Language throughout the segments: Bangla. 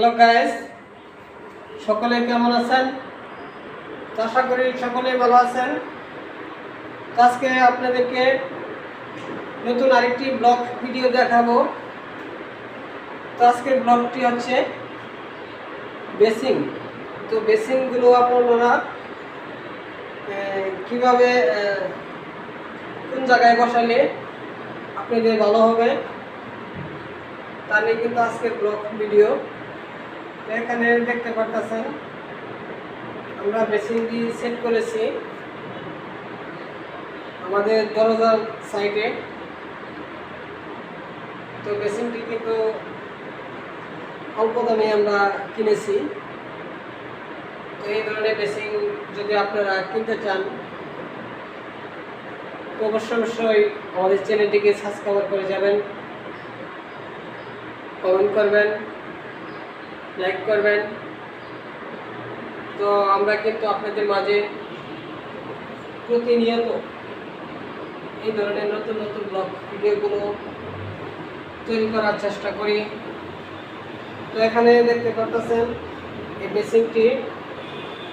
হ্যালো গাইস, সকলে কেমন আছেন? তো আশা করি সকলেই ভালো আছেন। তো আজকে আপনাদেরকে নতুন আরেকটি ব্লগ ভিডিও দেখাবো। তো আজকের ব্লগটি হচ্ছে বেসিং। তো বেসিংগুলো আপনারা কিভাবে কোন জায়গায় বসালে আপনাদের ভালো হবে তা নিয়ে কিন্তু আজকের ব্লগ ভিডিও। এখানে দেখতে পাচ্ছেন আমরা বেসিনটি সেট করেছি আমাদের দরজার সাইডে। তো বেসিনটি কিন্তু অল্প দামে আমরা কিনেছি। তো এই ধরনের বেসিন যদি আপনারা কিনতে চান তো অবশ্যই আমাদের চ্যানেলটিকে সাবস্ক্রাইব করে যাবেন, কমেন্ট করবেন, লাইক করবেন। তো আমরা কিন্তু আপনাদের মাঝে প্রতিনিয়ত এই ধরনের নতুন নতুন ব্লগ ভিডিওগুলো তৈরি করার চেষ্টা করি। তো এখানে দেখতে পাচ্ছেন এই বেসিনটি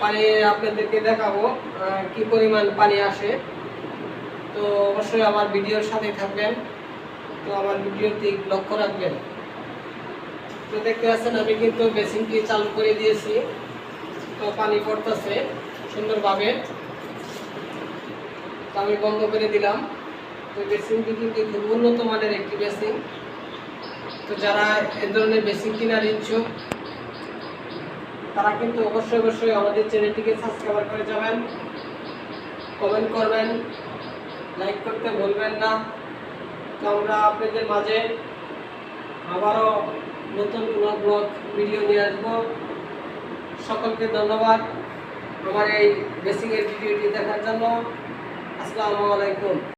পানি আপনাদেরকে দেখাবো কি পরিমাণ পানি আসে। তো অবশ্যই আমার ভিডিওর সাথে থাকবেন, তো আমার ভিডিওটি লক্ষ্য রাখবেন। তো দেখতে পাচ্ছেন আমি কিন্তু বেসিনটি চালু করে দিয়েছি। তো পানি পড়তেছে সুন্দরভাবে, তো আমি বন্ধ করে দিলাম। তো বেসিনটি কিন্তু খুব উন্নত মানের একটি বেসিন। তো যারা এ ধরনের বেসিন কেনার ইচ্ছুক তারা কিন্তু অবশ্যই আমাদের চ্যানেলটিকে সাবস্ক্রাইব করে যাবেন, কমেন্ট করবেন, লাইক করতে ভুলবেন না। তো আমরা আপনাদের মাঝে আবারও নতুন কোনো ব্লগ ভিডিও নিয়ে আসবো। সকলকে ধন্যবাদ আমার এই বেসিংয়ের ভিডিওটি দেখার জন্য। আসসালামু আলাইকুম।